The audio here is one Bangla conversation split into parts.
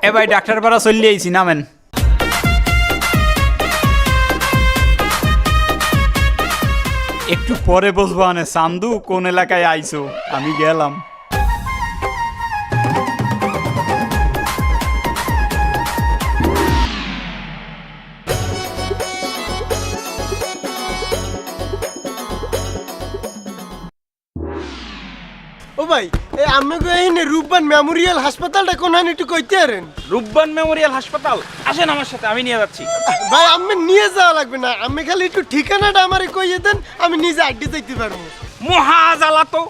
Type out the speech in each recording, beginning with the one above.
এ ভাই ডাক্তার পাড়া চলে আইছি, নামেন। একটু পরে বসবো। আনে চান্দু, কোন এলাকায় আইছো? আমি গেলাম। ও ভাই, এই আমি কইনি রূপবান মেমোরিয়াল হাসপাতালটা কোনখানে একটু কইতে পারেন? রূপবান মেমোরিয়াল হাসপাতাল, আসেন আমার সাথে, আমি নিয়ে যাচ্ছি। ভাই আমি নিয়ে যাওয়া লাগবে না, আমি খালি একটু ঠিকানাটা আমারে কইয়ে দেন, আমি নিজে আইডি দেখতে পারবো। মহাজালা তো,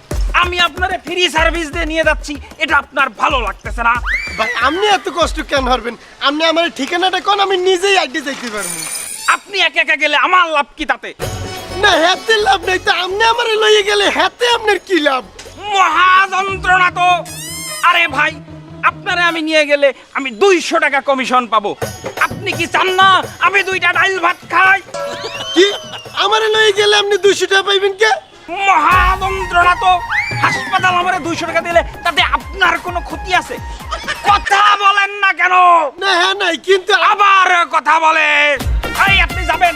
আমি আপনারে ফ্রি সার্ভিস দিয়ে নিয়ে যাচ্ছি, এটা আপনার ভালো লাগতেছে না? ভাই আপনি এত কষ্ট কেন করবেন? আপনি আমার ঠিকানাটা কোন, আমি নিজেই আইডি দেখতে পারবো। আপনি একা একা গেলে আমার লাভ কি তাতে? না হাতে লাভ নাই তো, আপনি আমারে লইয়ে গেলে হাতে আপনার কি লাভ? মহা যন্ত্রণা তো। আরে ভাই, আপনারে আমি নিয়ে গেলে আমি 200 টাকা কমিশন পাবো। আপনি কি চান না আমি 2টা ডাইল ভাত খাই? কি আমারে লইয়ে গেলে আপনি 200 টাকা পাইবেন কে? মহা যন্ত্রণা তো। হাসপাতাল আমারে 200 টাকা দিলে তাতে আপনার কোনো ক্ষতি আছে? কথা বলেন না কেন? না হ্যাঁ নাই, কিন্তু আবার কথা বলে। এই আপনি যাবেন,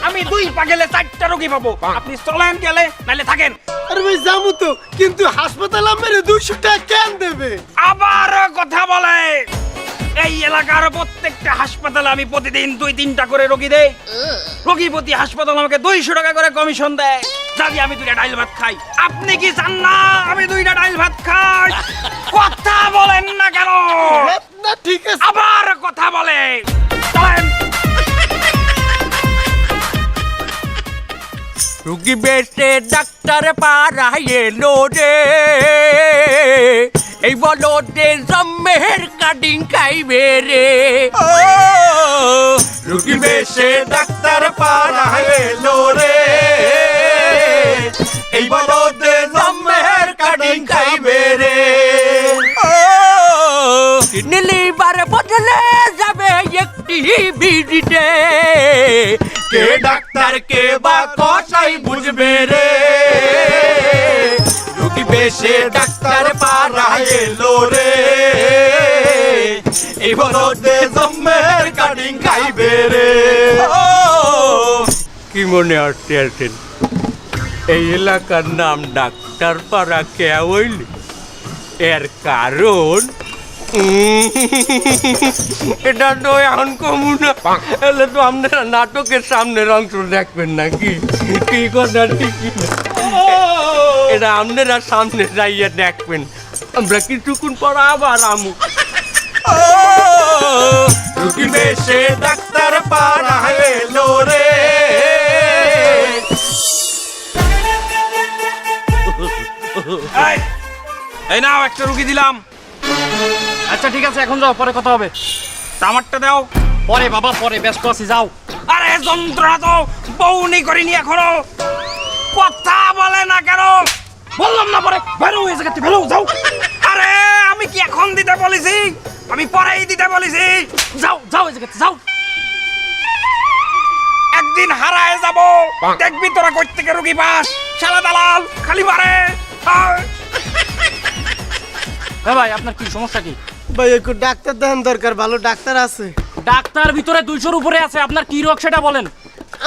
আমি 2 পা গেলে 4টা রোগী পাবো। আপনি চলেন গেলে, নাইলে থাকেন। আরে ভাই যাবো তো, কিন্তু হাসপাতাল আমারে 200 টাকা কেন দেবে? আবার কথা বলে। এই এলাকার প্রত্যেকটা হাসপাতালে আমি প্রতিদিন 2-3টা করে রোগী দেই। রোগী প্রতি হাসপাতাল আমাকে 200 টাকা করে কমিশন দেয়, যদি আমি 2টা ডাইল ভাত খাই। আপনি কি চান না আমি 2টা ডাইল ভাত খাই? কথা বলেন না কেন? না ঠিক আছে। আবার কথা বলে। চলেন। রুগী বেশে ডাক্তার পাড়ায় এলো রে, এই বলো যে জম্মের কাটিং খাইবে রে। রুগী বেশে ডাক্তার পাড়ায় এলো রে, এই বলো যে জম্মের কাটিং খাইবে রে। নীলিবার বদলে যাবে একটি ভিড়িতে, কে ডাক্তার কে বা কসাই বুঝবে রে। রুগী বেশে ডাক্তার পাড়ায় এলো রে, এই বলতে জম্মের কাটিং খাইবে রে। কি মনে আসতে আছেন? এই এলাকার নাম ডাক্তার পাড়া কে হইল? এর কারণ এটা তো এখন কমু না, এলে তো আপনারা নাটকের সামনের অংশ দেখবেন নাকি? কি কথা ঠিকই না, এটা আপনারা সামনে যাইয়া দেখবেন। আমরা কিছুক্ষণ পর আবার আমু। রুগী বেশে ডাক্তার পাড়ায় এলো রে। এই নাও, একটা রুগী দিলাম। আচ্ছা ঠিক আছে, এখন যাও, পরে কথা হবে। তামারটা দাও। পরে বাবা, পরে, ব্যস্ত আছি, যাও। আরে যন্ত্রণা তো, বউনি করিনি এখনো, কথা বলে না কেন? বললাম না পরে, বেরো হয়ে জায়গাতে, বেরো, যাও। আরে আমি কি এখন দিতে বলেছি? আমি পরেই দিতে বলেছি। যাও যাও, এই জায়গাতে যাও। একদিন হারায় যাব, দেখবি তোরা কই থেকে রুগী পাস। শালা দালাল খালি মারে। হ্যাঁ ভাই, আপনার কি সমস্যা? কি ভাই একটু ডাক্তার দেখান দরকার, ভালো ডাক্তার আছে? ডাক্তার ভিতরে 200-র উপরে আছে। আপনার কি রোগ সেটা বলেন।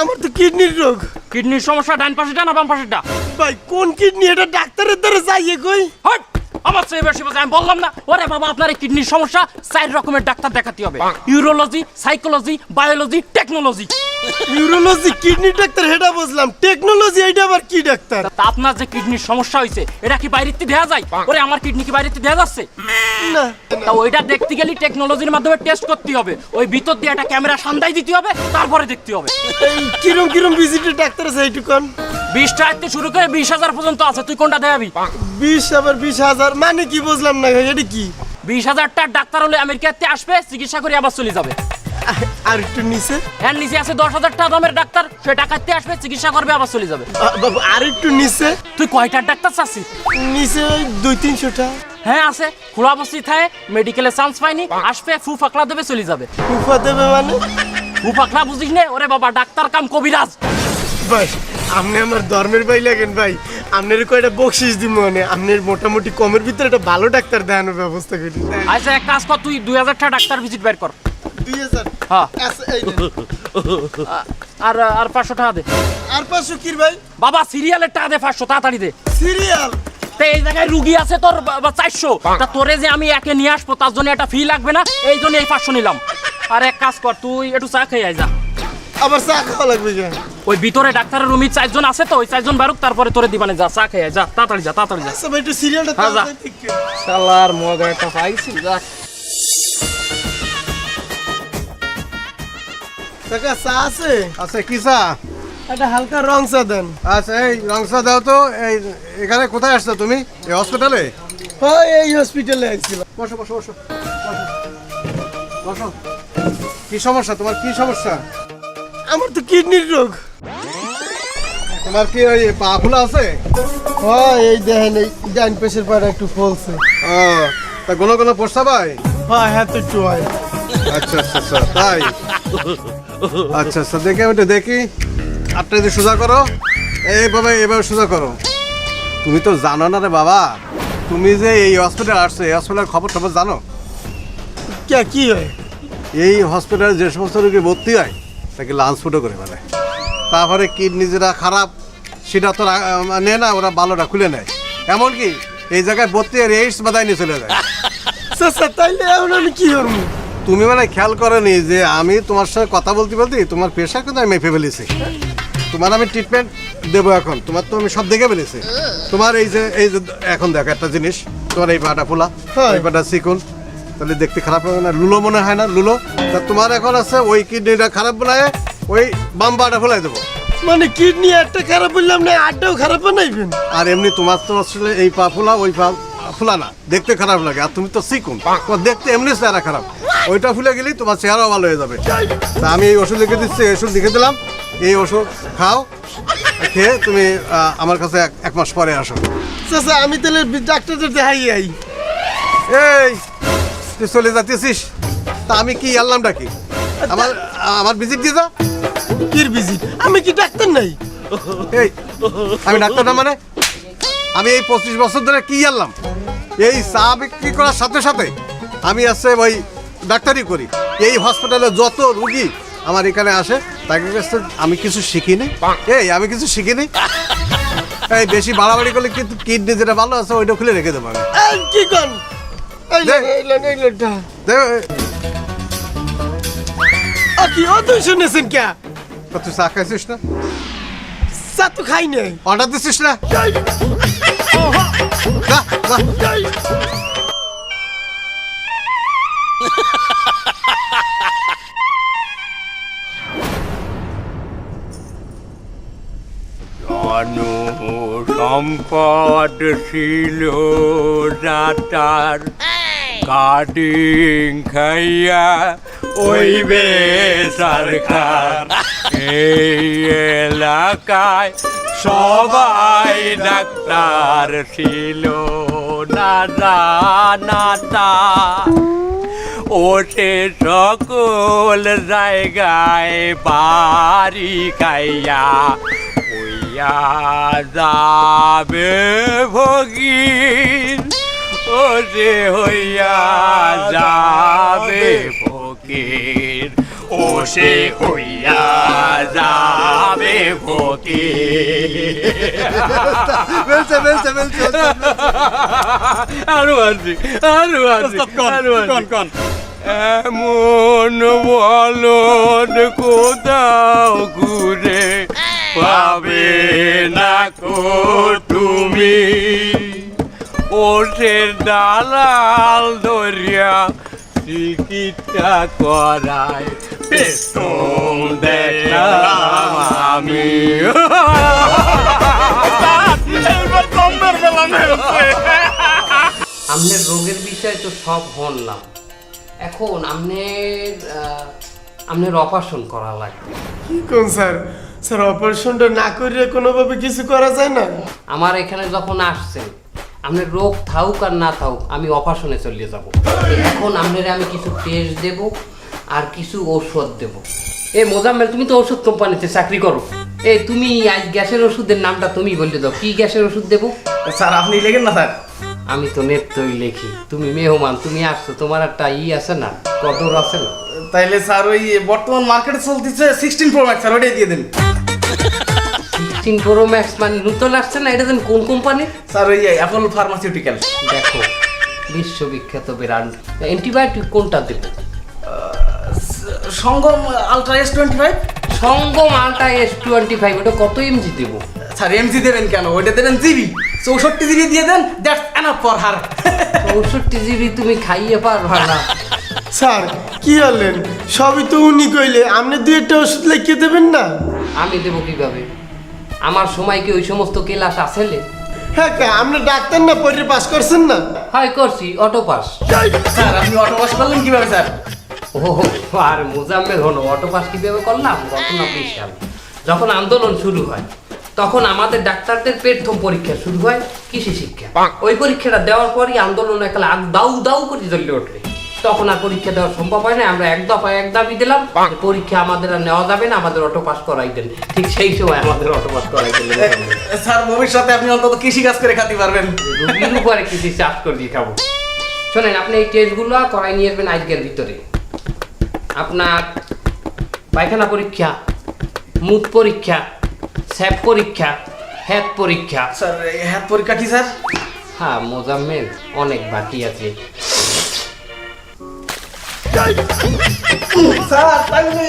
আমার তো কিডনির রোগ। কিডনির সমস্যা ডান পাশেটা না বাম পাশেটা? ভাই কোন কিডনি? এটা ডাক্তারের দ্বারা যাইয়ে কই? হট! আমার চেয়ে বেশি বোঝে, আমি বললাম না? ওরে বাবা, আপনার এই কিডনির সমস্যা 4 রকমের ডাক্তার দেখাতে হবে: urology, psychology, biology, technology. Urology kidney doctor হেডা বুঝলাম, টেকনোলজি এইটা আবার কি ডাক্তার? তা আপনার যে কিডনির সমস্যা হয়েছে, এটা কি বাইরেতে দেয়া যায়? ওরে আমার কিডনি কি বাইরেতে দেয়া যাচ্ছে? না তা ওইটা দেখতে গেলে টেকনোলজির মাধ্যমে টেস্ট করতে হবে। ওই ভিতর দিয়ে একটা ক্যামেরা সান্দাই দিতে হবে, তারপরে দেখতে হবে। এই কিরম কিরম ভিজিটের ডাক্তার আছে এইটু কোন? 20 টাকা থেকে শুরু করে 20,000 পর্যন্ত আছে। তুই কোনটা দেখাবি? 20 আবার 20,000 মানে কি বুঝলাম না, এটা কি? 20,000 টাকার ডাক্তার হলে আমেরিকাতে আসবে, চিকিৎসা করে আবার চলে যাবে। আর একটু নিচে? হ্যাঁ, নিচে আছে 10,000 টাকা দামের ডাক্তার, সে টাকাতে আসবে, চিকিৎসা করবে, আবার চলে যাবে। বাবু আর একটু নিচে? তুই কয়টার ডাক্তার চাচ্ছিস? নিচে ওই 200-300 টাকা। হ্যাঁ আছে, খোলা অবস্থায় থাকে, মেডিকেলে চান্স পাইনি, আসবে, ফু ফাকলা দেবে, চলে যাবে। উফা দেবে মানে? ফু ফাকলা বুঝিস নে? ওরে বাবা, ডাক্তার কাম কবিরাজ। ভাই আপনি আমার ধর্মের ভাই লাগেন ভাই, আপনার কয়টা বকশিস দিব মানে, আপনার মোটামুটি কমের ভিতরে একটা ভালো ডাক্তার দেখানোর ব্যবস্থা করি। আচ্ছা এক কাজ কর, তুই 2000 টাকা ডাক্তার ভিজিট বের কর। 2000? হ্যাঁ। আচ্ছা, এই নেন। আর 500 টাকা দে। আর 500 কি ভাই? বাবা সিরিয়ালের টাকা দে 500, তাড়াতাড়ি দে। সিরিয়াল? তো এই জায়গায় রুগী আছে তোর 400, তা তোরে যে আমি একে নিয়ে আসবো তার জন্য একটা ফি লাগবে না, এই জন্য এই 500 নিলাম। আর এক কাজ কর, তুই একটু চা খেয়ে আয় যা। আবার চা খাওয়া লাগবে কেন? ওই ভিতরে ডাক্তারের রুমে 4 জন আছে তো, ওই 4 জন বারুক, তারপরে তোরে দিবানে যা, চা খেয়ে আয় যা, তাড়াতাড়ি যা, তাড়াতাড়ি যা। আচ্ছা ভাই, একটু সিরিয়ালটা হ্যাঁ, যা। তাড়াতাড়ি ঠিক করে। শালার মগা একটা পাইছি যা। কাকা চা আছে? আচ্ছা কি চা? একটা হালকা রং চা দেন। আচ্ছা এই রংসা দাও তো। এই এখানে কোথায় আসছো তুমি? এই হসপিটালে? হ্যাঁ, এই হসপিটালে আসছিলাম। বসো বসো বসো বসো বসো। কি সমস্যা তোমার? কি সমস্যা? আমার তো কিডনির রোগ। তোমার কি ওই পা ফুলা আছে? হ্যাঁ, এই দেখেন, এই ডাইন পাশের পাটা একটু ফলছে। ও, তা কোনো কোনো প্রস্তাব হয়? হ্যাঁ হ্যাঁ, তো একটু হয়। আচ্ছা আচ্ছা আচ্ছা তাই? আচ্ছা আচ্ছা দেখি, আমি একটু দেখি। আপনি যদি সোজা করো, এইভাবে এভাবে সোজা করো। তুমি তো জানো না রে বাবা, তুমি যে এই হসপিটাল আসছো, এই হসপিটালের খবর টবর জানো? কি হয়? এই হসপিটালে যে সমস্ত রোগী ভর্তি হয় তাকে লাঞ্চ ফুটো করে ফেলে। তারপরে কিডনি যেটা খারাপ সেটা তো নেয় না, ওরা ভালোটা খুলে নেয়। এমনকি এই জায়গায় ভর্তি আর এইডস বাদায় নিয়ে চলে যায়। স্যার তাইলে এখন আমি কি করবো? তুমি মানে খেয়াল করনি যে আমি তোমার সাথে কথা বলতে বলতে তোমার প্রেশার কিন্তু আমি মেপে ফেলেছি। তোমার আমি ট্রিটমেন্ট দেবো এখন। তোমার তো আমি সব দেখে ফেলেছি। তোমার এই যে এখন দেখো একটা জিনিস, তোমার এই পাটা ফোলা, এই পাটা চিকুন, তাহলে দেখতে খারাপ হবে না? লুলো মনে হয় না? লুলো। তা তোমার এখন আছে ওই কিডনিটা খারাপ বলে ওই বাম পাটা ফোলাই দেবো। মানে কিডনি একটা খারাপ বললাম না, আটটাও খারাপ বানাইবেন? আর এমনি তোমার তো আসলে এই পা ফোলা, ওই পা ফোলা না, দেখতে খারাপ লাগে। আর তুমি তো চিকুন, তোমার দেখতে এমনি চেহারা খারাপ। ওইটা ফুলে গেলেই তোমার চেহারাও ভালো হয়ে যাবে। তা আমি এই ওষুধ লিখে দিচ্ছি, এই ওষুধ লিখে দিলাম। এই ওষুধ খাও, খেয়ে তুমি আমার কাছে 1 মাস পরে আসো। চাচা আমি তাহলে ডাক্তারদের দেখাই আই। এই তুই চলে যাচ্ছিস, তা আমি কি আনলামটা কি? আমার ভিজিট দিয়ে যা। কির ভিজিট? আমি কি ডাক্তার নাই? এই আমি ডাক্তার না মানে? আমি এই 25 বছর ধরে কি আনলাম? এই চা বিক্রি করার সাথে সাথে আমি আছে ওই ডাক্তারি করি। এই হসপিটালে যত রুগী আমার এখানে আসে তাকে কাছে আমি কিছু শিখিনি। আমি কিছু শিখিনি। এই বেশি বাড়াবাড়ি করলে কিন্তু কিডনি যেটা ভালো আছে ওইটা খুলে রেখে দেবো আমি। এই কি কোন? এই দে। লটা দে- কি ও তুই শুনেছেন কে? তা তুই চা খাইছিস না? চা তো খাই নাই। অর্ডার দিছিস না? যা, যা। সম্পদ ছিল যাতার, কাটিং খাইয়া ওই সরকার। এই এলাকায় সবাই ডাক্তার ছিল না জানাতা। ওঠে সকল জায়গায় বাড়ি খাইয়া হইয়া যাবে ভগির। ওরে হইয়া যাবে ফকির, ও সে হইয়া যাবে ফকির। আরো আছে, আরো আছে, আরো আছে। এমন বলদ কোথাও ঘুরে পাবে না কো তুমি। ওঠের দালাল দরিয়া চিকিৎসা করায় পেছন দেখলাম আমি। আপনার রোগের বিষয়ে তো সব শুনলাম। এখন আপনার অপারেশন করা লাগবে। কি কোন স্যার? স্যার অপারেশনটা না করিয়ে কোনোভাবে কিছু করা যায় না? আমার এখানে যখন আসছেন, আপনার রোগ থাকুক আর না থাকুক, আমি অপারেশনে চলে যাব। এখন আপনার আমি কিছু টেস্ট দেব আর কিছু ঔষধ দেব। মোজাম্মেল, তুমি তো ঔষধ কোম্পানিতে চাকরি করো, এই তুমি আজ গ্যাসের ওষুধের নামটা তুমি বললে দাও, কি গ্যাসের ওষুধ দেবো? স্যার আপনি লেখেন না স্যার। আমি তো নেত্রই লেখি, তুমি মেহমান, তুমি আসছো, তোমার একটা আছে না, কদর আছে না? তাইলে স্যার ওই বর্তমান মার্কেটে চলতেছে 16 প্রো ম্যাক্স, স্যার ওইটাই দিয়ে দেন। 16 প্রো ম্যাক্স মানে নতুন আসছে না, এটা দেন কোন কোম্পানি? স্যার ওই অ্যাপল ফার্মাসিউটিক্যাল। দেখো বিশ্ববিখ্যাত ব্র্যান্ড। অ্যান্টিবায়োটিক কোনটা দেবো? সঙ্গম আলট্রা S25। সঙ্গম আলট্রা S25, ওটা কত এমজি দেবো? স্যার এমজি দেবেন কেন, ওইটা দেবেন জিবি, 64 জিবি দিয়ে দেন, that's enough for her. 64 GB তুমি খাইয়ে পারবা না। স্যার কি হলেন, সবই তো উনি কইলে, আপনি দুই একটা ওষুধ লিখে দেবেন না? আমি দেবো কিভাবে? আমার সময় কি ওই সমস্ত ক্লাস আসলে? হ্যাঁ কা আপনি ডাক্তার না, পরীক্ষা পাস করছেন না? হয় করছি, অটো পাস। স্যার আপনি অটো পাস করলেন কিভাবে স্যার? ও আর মোজাম্মেল হলো, অটো পাস কিভাবে করলাম? ঘটনা বিশাল। যখন আন্দোলন শুরু হয় তখন আমাদের ডাক্তারদের প্রথম পরীক্ষা শুরু হয় কৃষি শিক্ষা। ওই পরীক্ষাটা দেওয়ার পরই আন্দোলন একালে দাউ দাউ করে জ্বলে ওঠে। তখন আর পরীক্ষা দেওয়া সম্ভব হয় না, আমরা এক দফায় এক দাবি দিলাম, পরীক্ষা আমাদের আর নেওয়া যাবে না, আমাদের অটো পাস করাই দেন। ঠিক সেই সময় আমাদের অটো পাস করাই দিলেন। স্যার ভবিষ্যতে আপনি অন্তত কৃষি কাজ করে খাতে পারবেন। রুগীর উপরে কৃষি চাষ করে দিয়ে খাবো। শোনেন, আপনি এই টেস্টগুলো করাই নিয়ে আসবেন আজকের ভিতরে। আপনার পায়খানা পরীক্ষা, মুখ পরীক্ষা, স্যাপ পরীক্ষা, হেড পরীক্ষা। স্যার হ্যাঁ পরীক্ষা কি স্যার? হ্যাঁ মোজাম্মেল, অনেক বাকি আছে। স্যার তাহলে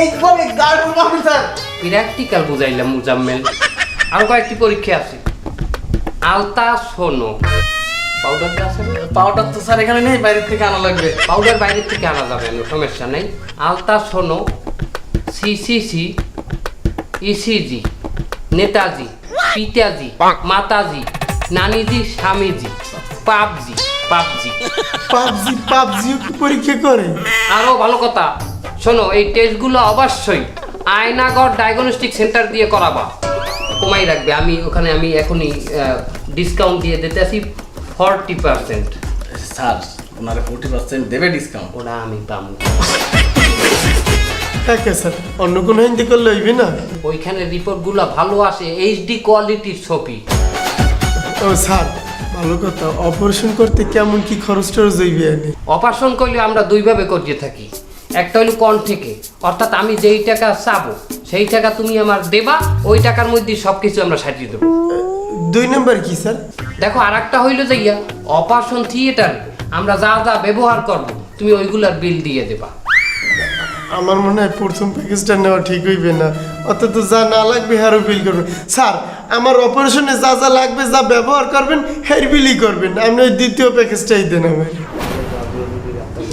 এইভাবে গার্ড করবেন স্যার? প্র্যাকটিক্যাল বুঝাইলাম মোজাম্মেল। আর কয়েকটি পরীক্ষা আছে। আলতা সোনো পাউডারটা আছে না? পাউডার তো স্যার এখানে নেই, বাইরে থেকে আনা লাগবে। পাউডার বাইরে থেকে আনা যাবে না, সমস্যা নেই। আলতা সোনো, সিসিসি, ইসিজি, নেতাজি, পিতাজি, মাতাজি, নানিজি, স্বামীজি, পাবজি, পাবজি। পাবজিও কি পরীক্ষা করে? আরো ভালো কথা শোনো, এই টেস্টগুলো অবশ্যই আয়নাগড় ডায়াগনস্টিক সেন্টার দিয়ে করাবা। কমাই রাখবে, আমি ওখানে আমি এখনই ডিসকাউন্ট দিয়ে দিতে আসি 40%। স্যার ওনারে 40% দেবে ডিসকাউন্ট? ওরা আমি পাবো। হ্যাঁ স্যার, অন্য কোনো হিন্দি করলে হইবে না? ওইখানে রিপোর্টগুলো ভালো আসে, এইচডি কোয়ালিটির ছবি। ও স্যার ভালো কথা, অপারেশন করতে কেমন কি খরচ টরচ হইবে? অপারেশন করলে আমরা দুইভাবে করিয়ে থাকি। একটা হলো থেকে, অর্থাৎ আমি যেই টাকা চাবো সেই টাকা তুমি আমার দেবা, ওই টাকার মধ্যে সব কিছু আমরা সাজিয়ে দেবো। 2 নম্বর কি স্যার? দেখো, আর একটা হইলো যে অপারেশন থিয়েটার, আমরা যা যা ব্যবহার করব তুমি ওইগুলার বিল দিয়ে দেবা। আমার মনে হয় প্রথম প্যাকেজটা নেওয়া ঠিক হইবে না, অত যা না লাগবে হারও বিল করবেন। স্যার আমার অপারেশনে যা যা লাগবে, যা ব্যবহার করবেন হের বিলই করবেন, আপনি ওই দ্বিতীয় প্যাকেজটাই দেন আমার।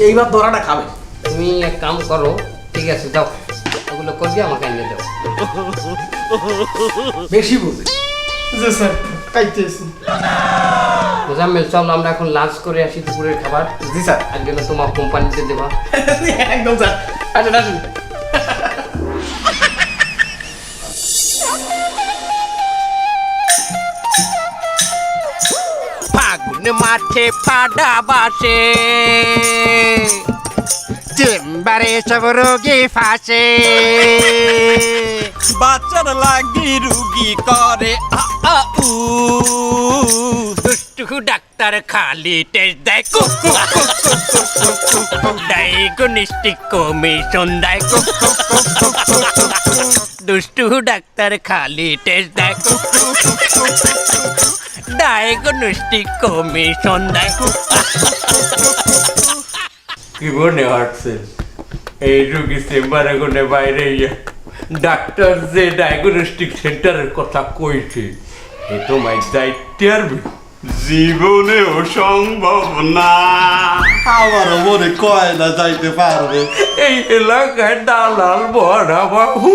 এইবার দোরাটা খাবে। তুমি এক কাম করো, ঠিক আছে, দাও ওগুলো করবি, আমাকে এনে দাও। বেশি বুঝে। জি স্যার, খাইতেছি। মোজাম্মেল, চলো আমরা এখন লাঞ্চ করে আসি, দুপুরের খাবার। জি স্যার। আজকে না তোমার কোম্পানিতে দেবা। একদম স্যার, আসুন আসুন। ফাগুন মাঠে পাডা বাসে, চেম্বারে সব রোগী ফাঁসে, বাচ্চার লাগি রুগী করে আ আ উ, দুষ্টু ডাক্তার খালি টেস্ট দেয়, ডায়াগনস্টিক কমিশন দেয়, দুষ্টু ডাক্তার খালি টেস্ট দেয়, ডায়াগনস্টিক কমিশন দেয়। কি মনে হচ্ছে এই রুগী চেম্বারে কোনে বাইরে ডাক্তার যে ডায়াগনস্টিক সেন্টারের কথা কইছে, এ তোমায় দায়িত্ব আরবি? জীবনেও সম্ভব না। আমারও মনে কয় না যাইতে পারবে। এই এলাকায় দালাল বড়া বাবু,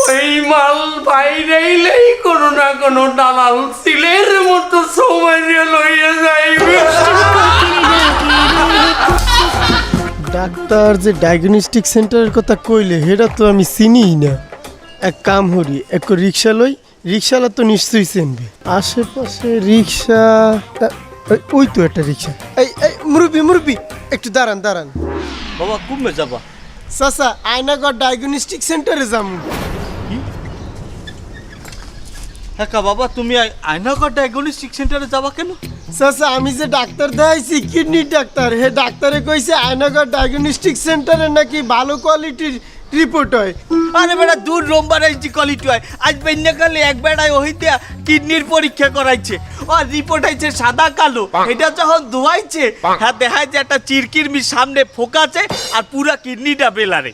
ওই মাল বাইরেইলেই কোনো না কোনো দালাল সিলের মতো সময় লইয়া যাইবে। ডাক্তার যে ডায়াগনস্টিক সেন্টারের কথা কইলে সেটা তো আমি চিনিই না। এক কাম করি, এক রিক্সা লই, রিক্সাওয়ালা তো নিশ্চয়ই চিনবে। আশেপাশে রিক্সা, ওই তো একটা রিক্সা। এই মুরব্বি একটু দাঁড়ান। বাবা কমে যাবা। চাচা আয়নাগর ডায়াগনস্টিক সেন্টারে যাবো। হ্যাঁ বাবা, তুমি আয়নাগর ডায়াগনস্টিক সেন্টারে যাবা কেন? চাচা আমি যে ডাক্তার দেখাইছি কিডনির ডাক্তার, হে ডাক্তারে কইছে আয়নাগর ডায়াগনস্টিক সেন্টারে নাকি ভালো কোয়ালিটির রিপোর্ট হয়। আরে বেটা দূর রোমবার আইছি কোয়ালিটি হয়, আজ বেন্যাকালে এক বেড়ায় ওহিতে কিডনির পরীক্ষা করাইছে, ও রিপোর্ট আইছে সাদা কালো। এটা যখন ধোয়াইছে হ্যাঁ দেখায় যে একটা চিরকিরমির সামনে ফোকাছে আর পুরা কিডনিটা বেলারে।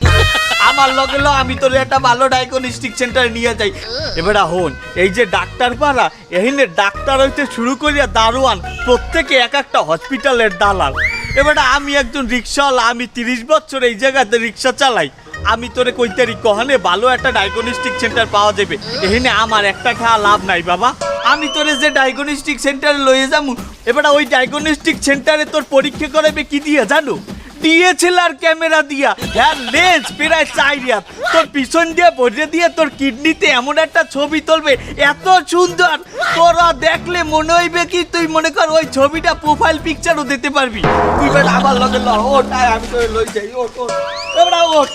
আমার লগে ল আমি তোর একটা ভালো ডায়াগনস্টিক সেন্টারে নিয়ে যাই। এবারে হন, এই যে ডাক্তার পাড়া এখানে ডাক্তার হইতে শুরু করিয়া দারোয়ান প্রত্যেকে এক একটা হসপিটালের দালাল। এবারে আমি একজন রিক্সাওয়ালা, আমি 30 বছর এই জায়গাতে রিক্সা চালাই। আমি তোরে কইতারি কহনে ভালো একটা ডায়াগনস্টিক সেন্টার পাওয়া যাবে, এখানে আমার একটা খাওয়া লাভ নাই বাবা। আমি তোরে যে ডায়াগনস্টিক সেন্টারে লইয়ে যাবো, এবারে ওই ডায়াগনস্টিক সেন্টারে তোর পরীক্ষা করাবে কি দিয়ে জানো? DSLR ক্যামেরা দিয়া, হ্যাঁ লেন্স প্রায় 4 হাত, তোর পিছন দিয়ে ভরে দিয়ে তোর কিডনিতে এমন একটা ছবি তুলবে এত সুন্দর, তোরা দেখলে মনে হইবে কি তুই মনে কর ওই ছবিটা প্রোফাইল পিকচারও দিতে পারবি। তুই বেটা আমার লগে ল, ওঠ আমি তোরে লই যাই, ওঠ ওঠ এবারে ওঠ,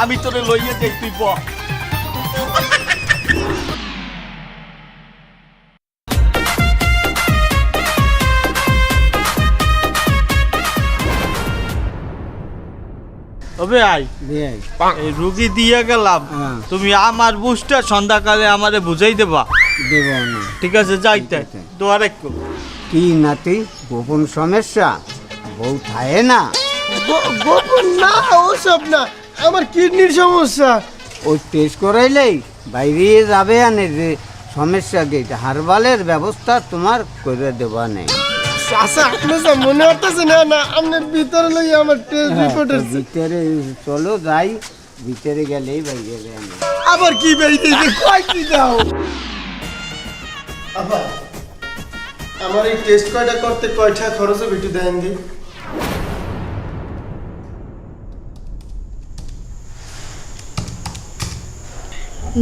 আমি তোরে লইয়ে যাই, তুই ব। তবে আই এই রুগী দিয়ে গেলাম, তুমি আমার বুঝটা সন্ধ্যাকালে আমারে বুঝাই দেবা। দেব না। ঠিক আছে যাইতে দোয়ার একটু। কি নাতি গোপন সমস্যা? বউ থায়ে না? গোপন না, ওসব না, আমার কিডনির সমস্যা। ওই টেস্ট করাইলেই বাইরে যাবে আনে যে সমস্যা গেট হারবালের ব্যবস্থা তোমার করে দেবা নেই। চাচা আপনি যা মনে হতেছে না না আপনার ভিতরে লই আমার টেস্ট রিপোর্টের ভিতরে চলো যাই, ভিতরে গেলেই বাইরে আনে। আবার কি বেইতে যে কয় কি দাও। আবার আমার এই টেস্ট কয়টা করতে কয়টা খরচ হবে একটু দেন দি।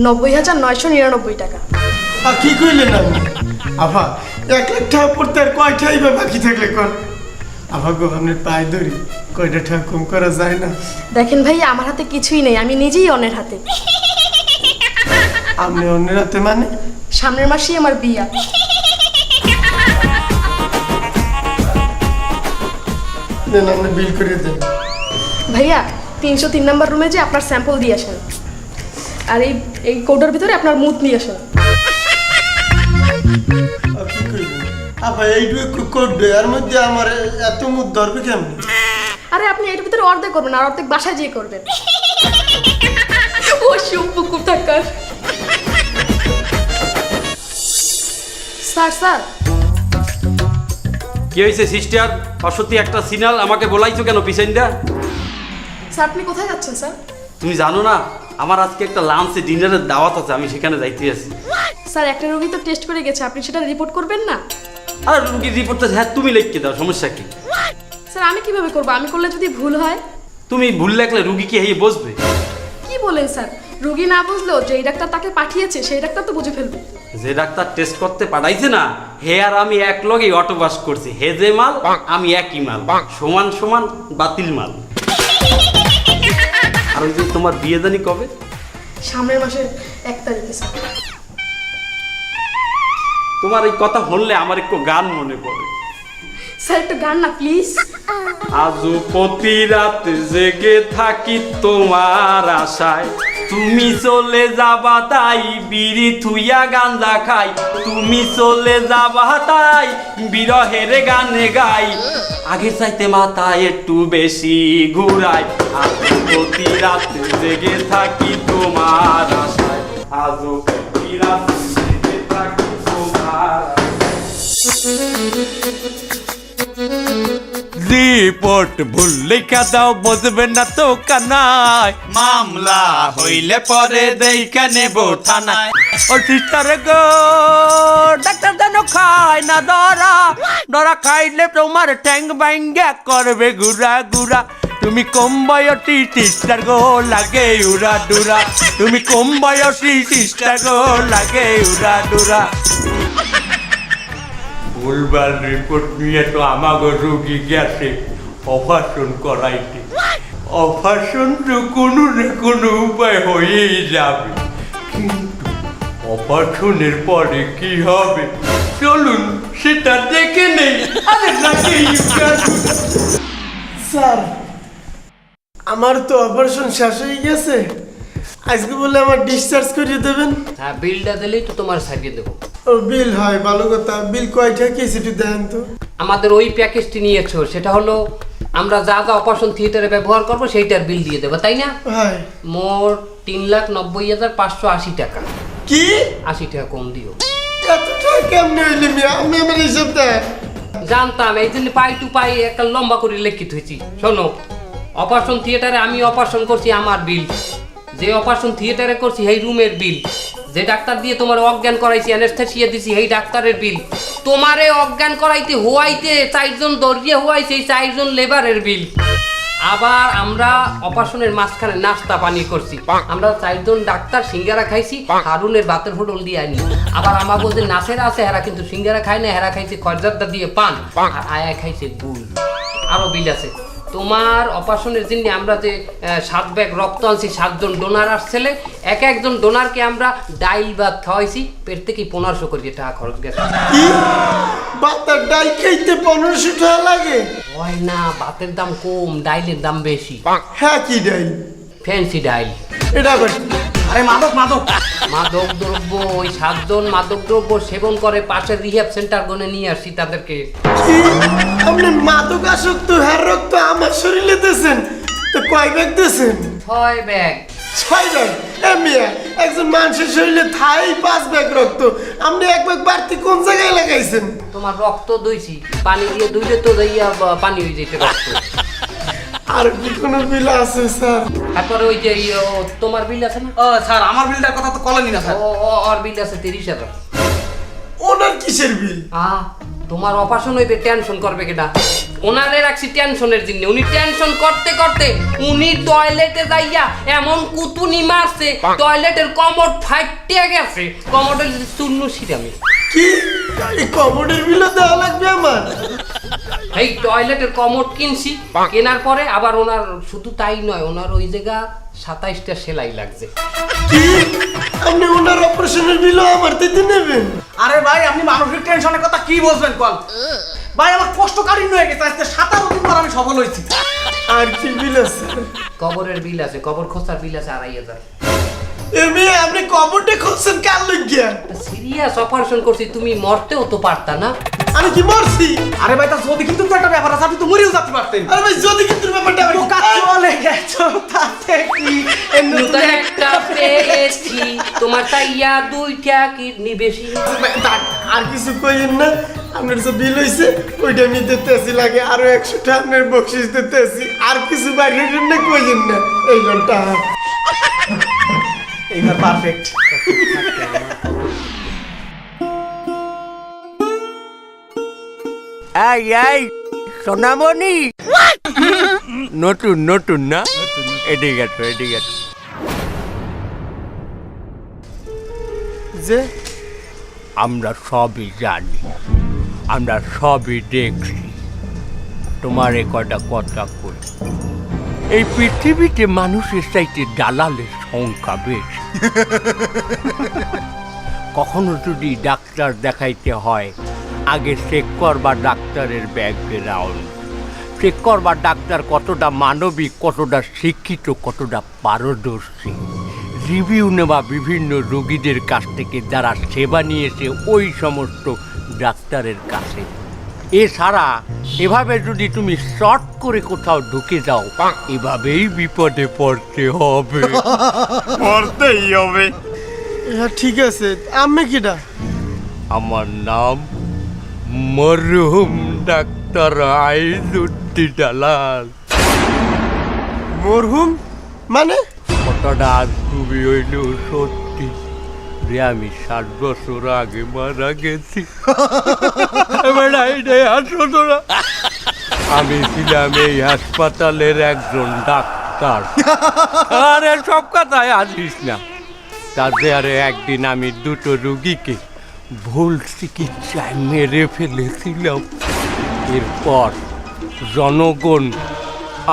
90,999 টাকা। আর কি কইলেন আপনি? আভা 1 লাখ টাকা পড়তে আর কয়টাই বা বাকি থাকলে কর। আভা গো আপনার পায়ে ধরি, কয়টা টাকা কম করা যায় না? দেখেন ভাইয়া আমার হাতে কিছুই নেই, আমি নিজেই অন্যের হাতে। আপনি অন্যের হাতে মানে? সামনের মাসেই আমার বিয়া। দেন আপনি বিল করে দেন। ভাইয়া 303 নম্বর রুমে যে আপনার স্যাম্পল দিয়ে আসেন, আর এই কোডের ভিতরে আপনার মুখ নিয়ে আসেন। আর কি কইলেন? আভা এইটুকু করবে আর মধ্যে আমার এত মুখ ধরবে কেমন? আরে আপনি এটার ভিতরে অর্ধেক করবেন আর অর্ধেক বাসায় যেয়ে করবেন। ও শুভ কোথাকার। স্যার স্যার কি হয়েছে সিস্টার? অসত্যি একটা সিগন্যাল আমাকে বলাইছো কেন পিছন দা? স্যার আপনি কোথায় যাচ্ছেন স্যার? তুমি জানো না আমার আজকে একটা লাঞ্চে ডিনারের দাওয়াত আছে, আমি সেখানে যাইতে আছি। স্যার একটা রোগী তো টেস্ট করে গেছে, আপনি সেটা রিপোর্ট করবেন না? আর রুগীর রিপোর্টটা হ্যাঁ তুমি লিখে দাও, সমস্যা কি? স্যার আমি কিভাবে করবো? আমি করলে যদি ভুল হয়? তুমি ভুল লেখলে রুগী কি হেয়ে বসবে? কি বলেন স্যার? রোগী না বুঝলেও যেই ডাক্তার তাকে পাঠিয়েছে সেই ডাক্তার তো বুঝে ফেলবে। যে ডাক্তার টেস্ট করতে পাঠাইছে না হে আর আমি এক লগেই অটো পাস করছি, হে যে মাল আমি একই মাল, সমান সমান বাতিল মাল। আর ওই যে তোমার বিয়ে জানি কবে? সামনের মাসের 1 তারিখে স্যার। তোমার এই কথা শুনলে আমার একটু গান মনে পড়ে। স্যার একটু গান না প্লিজ। আজও প্রতি রাত জেগে থাকি তোমার আশায়, তুমি চলে যাবা তাই বিড়ি থুইয়া গাঞ্জা খাই, তুমি চলে যাবা তাই বিরহের গানে গাই, আগে চাইতে মাথা একটু বেশি ঘুরাই, আজও প্রতি রাত জেগে থাকি তোমার আশায়, আজও প্রতি রাত জেগে থাকি তোমার রিপোর্ট ভুল লেখা দাও, বুঝবে না তো কানায়, মামলা হইলে পরে দেইখা নেব থানায়। ও সিস্টার গো ডাক্তার যেন খায় না ধরা, ধরা খাইলে তোমার ট্যাং ব্যাঙ্গা করবে গুড়া গুড়া, তুমি কম বয়সী সিস্টার গো লাগে উড়া ডুরা, তুমি কম বয়সী সিস্টার গো লাগে উড়া ডুরা। ভুলবার রিপোর্ট নিয়ে তো আমাকে রুগী গেছে, অপারেশন করাইতে। অপারেশন তো কোনো না কোনো উপায় হয়েই যাবে, কিন্তু অপারেশনের পরে কি হবে চলুন সেটা দেখে নেই। আরে নাকি স্যার আমার তো অপারেশন শেষ হয়ে গেছে, আজকে বলে আমার ডিসচার্জ করিয়ে দেবেন। হ্যাঁ, বিলটা দিলেই তো তোমার সারিয়ে দেবো। ও বিল হয়, ভালো কথা। বিল কয়টা কি সেটি দেন তো। আমাদের ওই প্যাকেজটি নিয়েছো, সেটা হলো আমরা যা যা অপারেশন থিয়েটারে ব্যবহার করবো সেইটার বিল দিয়ে দেবো, তাই না? হয় মোট 3,90,580 টাকা। কি 80 টাকা কম দিও। এত টাকা কেমনে হইলে মিয়া? আমি আমার হিসাব দেন। জানতাম, এই জন্য পাই টু পাই একটা লম্বা করে লিখিত হয়েছি। শোনো, অপারেশন থিয়েটারে আমি অপারেশন করছি, আমার বিল। যে অপারেশন থিয়েটারে করছি সেই রুমের বিল। যে ডাক্তার দিয়ে তোমার অজ্ঞান করাইছি, অ্যানেস্থেসিয়া দিছি, সেই ডাক্তারের বিল। তোমারে অজ্ঞান করাইতে হওয়াইতে 4 জন দর্জিয়া হওয়াইছে, এই 4 জন লেবারের বিল। আবার আমরা অপারেশনের মাঝখানে নাস্তা পানি করছি, আমরা 4 জন ডাক্তার সিঙ্গারা খাইছি, হারুনের ভাতের হোটেল দিয়ে আনি। আবার আমাকে যে নাচেরা আছে হেরা কিন্তু সিঙ্গারা খায় না, হেরা খাইছে খরজাদা দিয়ে পান, আর আয়া খাইছে গুল। আরো বিল আছে। তোমার অপারেশনের জন্য আমরা যে 7 ব্যাগ রক্ত আনছি, 7 জন ডোনার আসছিলে, এক একজন ডোনারকে আমরা ডাইল ভাত খাওয়াইছি, পেট থেকে 1500 করে টাকা খরচ গেছে। কি বাতার ডাল খাইতে 1500 টাকা লাগে? হয় না, ভাতের দাম কম, ডাইলের দাম বেশি। হ্যাঁ কি ডাল? ফ্যান্সি ডাইল। এটা আবার কি? আরে মাদক মাদক মাদক দ্রব্য, ওই 7 জন মাদক দ্রব্য সেবন করে, পাশের রিহ্যাব সেন্টার গনে নিয়ে আসছি তাদেরকে। কি আপনি মাদক আসক্ত হ্যার রক্ত আমার শরীরে দিয়েছেন? তো কয় ব্যাগ দিয়েছেন? 6 ব্যাগ। 6 ব্যাগ? এ মিয়া, একজন মানুষের শরীরে থাই 5 ব্যাগ রক্ত, আপনি 1 ব্যাগ বাড়তি কোন জায়গায় লাগাইছেন? তোমার রক্ত দইছি, পানি দিয়ে দুইলে তো যাইয়া পানি হয়ে যেতে রক্ত। আর কি কোনো বিল আছে স্যার? তারপরে ওই যে তোমার বিল আছে না? ও স্যার, আমার বিলটার কথা তো কলেনি না স্যার। ওর বিল আছে 30,000। ওনার কিসের বিল? তোমার অপারেশন হইবে, টেনশন করবে কেটা? ওনারে রাখছি টেনশনের জন্য। উনি টেনশন করতে করতে উনি টয়লেটে যাইয়া এমন কুতুনি মারছে, টয়লেটের কমোড ফাইটে গেছে, কমোডের চূর্ণ সিরামি। কি এই কমোডের বিলও দেওয়া লাগবে আমার? এই টয়লেটের কমোড কিনছি, কেনার পরে আবার ওনার শুধু তাই নয়, ওনার ওই জায়গা 27টা সেলাই লাগছে। কি আপনি ওনার অপারেশনের বিলও আমার দিতে নেবেন? আরে ভাই, আপনি মানসিক টেনশনের কথা কি বলবেন কল? ভাই আমার কষ্ট কাঠিন্য হয়ে গেছে, আজকে 17 দিন পর আমি সফল হয়েছি। আর কি বিল আছে? কবরের বিল আছে, কবর খোঁচার বিল আছে 2,500। এমনি আপনি কবরটা খুঁজছেন কার লাগিয়া? সিরিয়াস অপারেশন করছি, তুমি মরতেও তো পারতা না। আমি কি মরছি? আরে ভাই, তা যদি কিন্তু তো একটা ব্যাপার আছে, আপনি তো মরেও যেতে পারতেন। আরে ভাই যদি কিন্তু ব্যাপারটা আবার বোকা চলে গেছো তাতে কি? নতুন একটা পেয়েছি, তোমার তাইয়া 2টা কিডনি বেশি। আর কিছু কইেন না, আপনার যে বিল হইছে ওইটা আমি দিতেছি, লাগে আরো 100 টাকা আপনার বকশিস দিতেছি। আর কিছু বাইরে না কইেন না, এই ঘন্টা এইবার পারফেক্ট। এই সোনামণি, নতুন নতুন না? এদিকে গেছো, এদিকে গেছো। যে আমরা সবই জানি, আমরা সবই দেখছি। তোমার কয়টা কথা কই, এই পৃথিবীতে মানুষের চাইতে দালালের সংখ্যা বেশি। কখনো যদি ডাক্তার দেখাইতে হয়, আগে চেক করবা ডাক্তারের ব্যাকগ্রাউন্ড, চেক করবা ডাক্তার কতটা মানবিক, কতটা শিক্ষিত, কতটা পারদর্শী। রিভিউ নেওয়া বিভিন্ন রোগীদের কাছ থেকে যারা সেবা নিয়েছে ওই সমস্ত ডাক্তারের কাছে। এছাড়া এভাবে যদি তুমি শর্ট করে কোথাও ঢুকে যাও, এভাবেই বিপদে পড়তে হবে। পড়তেই হবে। হ্যাঁ ঠিক আছে। আমি কিটা? আমার নাম মরহুম ডাক্তার আইজুদ্দিন দালাল। মরহুম মানে? কথাটা আজ খুবই হইল সত্যি যে আমি 7 বছর আগে মারা গেছি। আমি ছিলাম এই হাসপাতালের একজন ডাক্তার। আরে সব কথায় আসিস না। তাতে আরে একদিন আমি 2টো রুগীকে ভুল চিকিৎসায় মেরে ফেলেছিলাম। এরপর জনগণ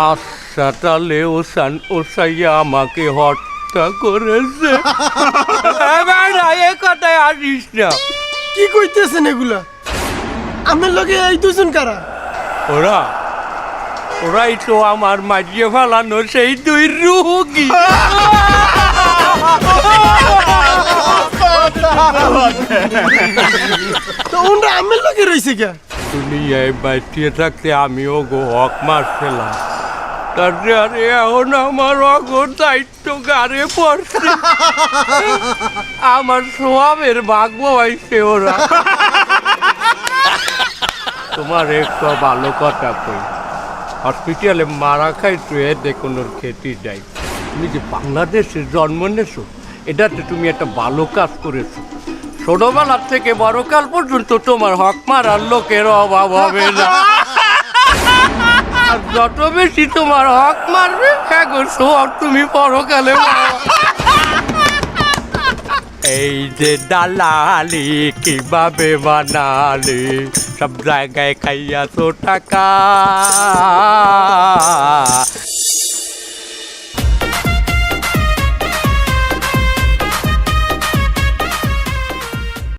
আশাটালে ওসাইয়া আমাকে হত্যা করেছে। এ কথায় আসিস না। কি কইতেছেন এগুলা? আমার লগে এই দুজন কারা? ওরাই তো আমার মাঝিয়ে ফেলানো সেই দুই রুগী। তো ওনরা আমার লগে রইছে কে? দুনিয়ায় বাঁচিয়ে থাকতে আমিও হক মারছিলাম, তারপরে আরে এখন আমার অগর দায়িত্ব গাড়ে পড়ছে। আমার সোয়াবের ভাগ্য হয়েছে ওরা। তোমার একটু ভালো কথা কই, হসপিটালে মারা খাইছো এতে কোনো খেতে যাই। তুমি যে বাংলাদেশে জন্ম নেছো, এটাতে তুমি একটা ভালো কাজ করেছো। ছোটবেলার থেকে বড়কাল পর্যন্ত তোমার হক মারার লোকের অভাব হবে না। আর যত বেশি তোমার হক মারবে এখন সব তুমি পরকালে এই যে দালালি কিভাবে বানালি, সব জায়গায় খাইয়াছো টাকা।